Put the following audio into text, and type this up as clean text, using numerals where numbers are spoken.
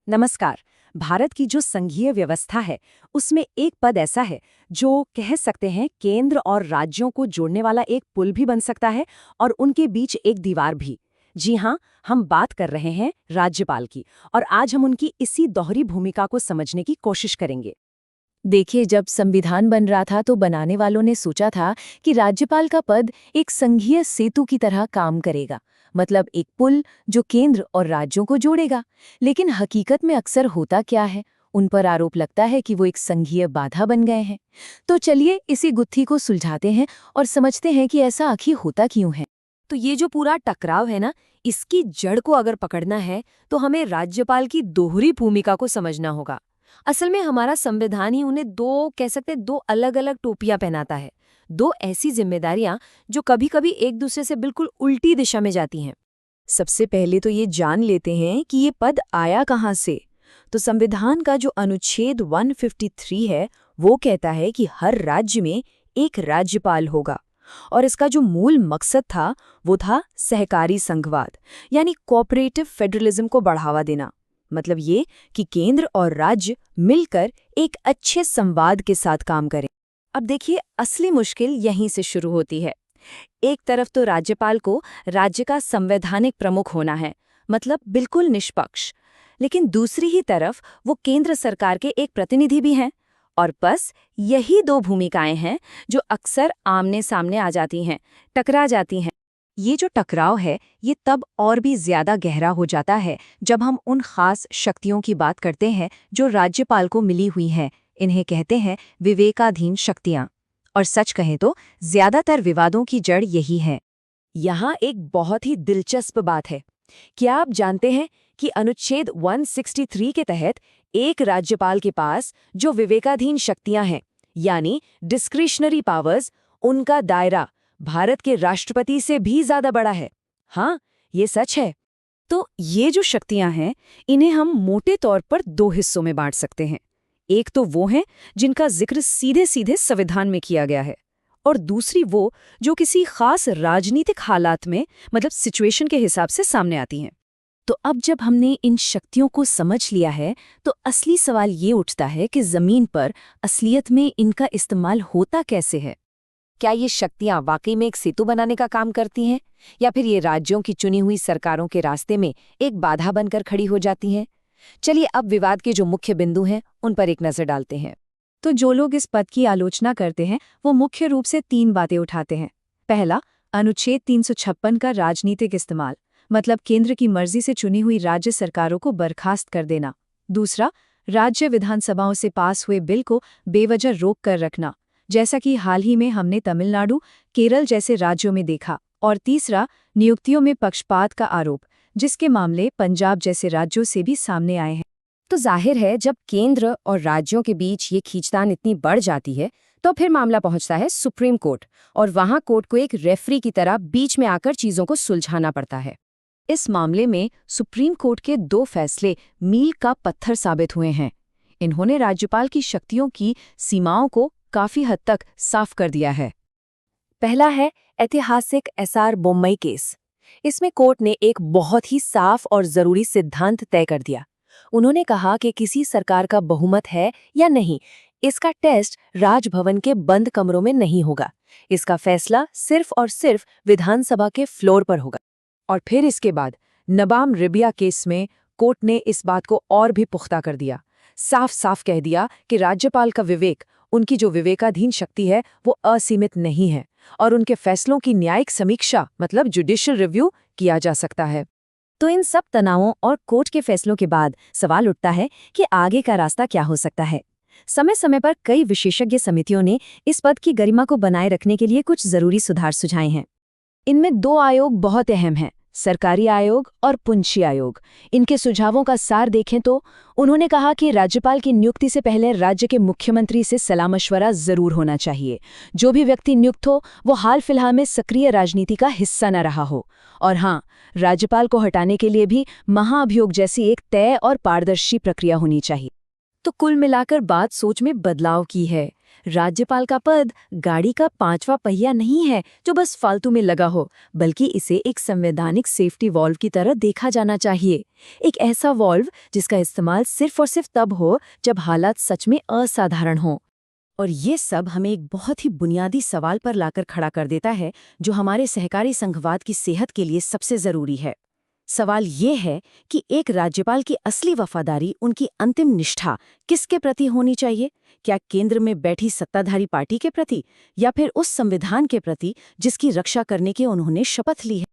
नमस्कार। भारत की जो संघीय व्यवस्था है उसमें एक पद ऐसा है जो कह सकते हैं केंद्र और राज्यों को जोड़ने वाला एक पुल भी बन सकता है और उनके बीच एक दीवार भी। जी हाँ, हम बात कर रहे हैं राज्यपाल की और आज हम उनकी इसी दोहरी भूमिका को समझने की कोशिश करेंगे। देखिए, जब संविधान बन रहा था तो बनाने वालों ने सोचा था कि राज्यपाल का पद एक संघीय सेतु की तरह काम करेगा, मतलब एक पुल जो केंद्र और राज्यों को जोड़ेगा। लेकिन हकीकत में अक्सर होता क्या है, उन पर आरोप लगता है कि वो एक संघीय बाधा बन गए हैं। तो चलिए इसी गुत्थी को सुलझाते हैं और समझते हैं कि ऐसा आखिर होता क्यों है। तो ये जो पूरा टकराव है ना, इसकी जड़ को अगर पकड़ना है तो हमें राज्यपाल की दोहरी भूमिका को समझना होगा। असल में हमारा संविधान ही उन्हें दो अलग अलग टोपियां पहनाता है। दो ऐसी जिम्मेदारियां जो कभी कभी एक दूसरे से बिल्कुल उल्टी दिशा में जाती हैं। सबसे पहले तो ये जान लेते हैं कि ये पद आया कहाँ से। तो संविधान का जो अनुच्छेद 153 है वो कहता है कि हर राज्य में एक राज्यपाल होगा। और इसका जो मूल मकसद था वो था सहकारी संघवाद, यानी कोऑपरेटिव फेडरलिज्म को बढ़ावा देना। मतलब ये कि केंद्र और राज्य मिलकर एक अच्छे संवाद के साथ काम करें। अब देखिए, असली मुश्किल यहीं से शुरू होती है। एक तरफ तो राज्यपाल को राज्य का संवैधानिक प्रमुख होना है, मतलब बिल्कुल निष्पक्ष। लेकिन दूसरी ही तरफ वो केंद्र सरकार के एक प्रतिनिधि भी हैं। और बस यही दो भूमिकाएं हैं जो अक्सर आमने सामने आ जाती हैं, टकरा जाती हैं। ये जो टकराव है ये तब और भी ज्यादा गहरा हो जाता है जब हम उन खास शक्तियों की बात करते हैं जो राज्यपाल को मिली हुई हैं। इन्हें कहते हैं विवेकाधीन शक्तियां। और सच कहें तो ज्यादातर विवादों की जड़ यही है। यहाँ एक बहुत ही दिलचस्प बात है। क्या आप जानते हैं कि अनुच्छेद 163 के तहत एक राज्यपाल के पास जो विवेकाधीन शक्तियां हैं, यानी डिस्क्रिशनरी पावर्स, उनका दायरा भारत के राष्ट्रपति से भी ज्यादा बड़ा है। हाँ, ये सच है। तो ये जो शक्तियां हैं, इन्हें हम मोटे तौर पर दो हिस्सों में बांट सकते हैं। एक तो वो हैं जिनका जिक्र सीधे सीधे संविधान में किया गया है, और दूसरी वो जो किसी खास राजनीतिक हालात में, मतलब सिचुएशन के हिसाब से सामने आती हैं। तो अब जब हमने इन शक्तियों को समझ लिया है तो असली सवाल ये उठता है कि जमीन पर असलियत में इनका इस्तेमाल होता कैसे है। क्या ये शक्तियां वाकई में एक सेतु बनाने का काम करती हैं, या फिर ये राज्यों की चुनी हुई सरकारों के रास्ते में एक बाधा बनकर खड़ी हो जाती हैं? चलिए अब विवाद के जो मुख्य बिंदु हैं उन पर एक नजर डालते हैं। तो जो लोग इस पद की आलोचना करते हैं वो मुख्य रूप से तीन बातें उठाते हैं। पहला, अनुच्छेद 356 का राजनीतिक इस्तेमाल, मतलब केंद्र की मर्जी से चुनी हुई राज्य सरकारों को बर्खास्त कर देना। दूसरा, राज्य विधानसभाओं से पास हुए बिल को बेवजह रोक कर रखना, जैसा कि हाल ही में हमने तमिलनाडु, केरल जैसे राज्यों में देखा। और तीसरा, नियुक्तियों में पक्षपात का आरोप, जिसके मामले पंजाब जैसे राज्यों से भी सामने आए हैं। तो जाहिर है, जब केंद्र और राज्यों के बीच ये खींचतान इतनी बढ़ जाती है तो फिर मामला पहुंचता है सुप्रीम कोर्ट, और वहां कोर्ट को एक रेफरी की तरह बीच में आकर चीजों को सुलझाना पड़ता है। इस मामले में सुप्रीम कोर्ट के दो फैसले मील का पत्थर साबित हुए हैं। इन्होंने राज्यपाल की शक्तियों की सीमाओं को काफी हद तक साफ कर दिया है। पहला है ऐतिहासिक एसआर बोम्मई केस। इसमें कोर्ट ने एक बहुत ही साफ और जरूरी सिद्धांत तय कर दिया। उन्होंने कहा कि किसी सरकार का बहुमत है या नहीं, इसका टेस्ट राजभवन के बंद कमरों में नहीं होगा। इसका फैसला सिर्फ और सिर्फ विधानसभा के फ्लोर पर होगा। और फिर इसके बाद नबाम रिबिया केस में कोर्ट ने इस बात को और भी पुख्ता कर दिया। साफ साफ कह दिया कि राज्यपाल का विवेक, उनकी जो विवेकाधीन शक्ति है, वो असीमित नहीं है और उनके फैसलों की न्यायिक समीक्षा, मतलब जुडिशियल रिव्यू, किया जा सकता है। तो इन सब तनावों और कोर्ट के फैसलों के बाद सवाल उठता है कि आगे का रास्ता क्या हो सकता है। समय समय पर कई विशेषज्ञ समितियों ने इस पद की गरिमा को बनाए रखने के लिए कुछ जरूरी सुधार सुझाए हैं। इनमें दो आयोग बहुत अहम हैं, सरकारी आयोग और पुंछी आयोग। इनके सुझावों का सार देखें तो उन्होंने कहा कि राज्यपाल की नियुक्ति से पहले राज्य के मुख्यमंत्री से सलाह मशवरा जरूर होना चाहिए। जो भी व्यक्ति नियुक्त हो वो हाल फिलहाल में सक्रिय राजनीति का हिस्सा न रहा हो। और हाँ, राज्यपाल को हटाने के लिए भी महाअभियोग जैसी एक तय और पारदर्शी प्रक्रिया होनी चाहिए। तो कुल मिलाकर बात सोच में बदलाव की है। राज्यपाल का पद गाड़ी का 5वां पहिया नहीं है जो बस फालतू में लगा हो, बल्कि इसे एक संवैधानिक सेफ्टी वॉल्व की तरह देखा जाना चाहिए। एक ऐसा वॉल्व जिसका इस्तेमाल सिर्फ और सिर्फ तब हो जब हालात सच में असाधारण हो। और ये सब हमें एक बहुत ही बुनियादी सवाल पर लाकर खड़ा कर देता है जो हमारे सहकारी संघवाद की सेहत के लिए सबसे जरूरी है। सवाल ये है कि एक राज्यपाल की असली वफादारी, उनकी अंतिम निष्ठा किसके प्रति होनी चाहिए? क्या केंद्र में बैठी सत्ताधारी पार्टी के प्रति, या फिर उस संविधान के प्रति जिसकी रक्षा करने की उन्होंने शपथ ली है?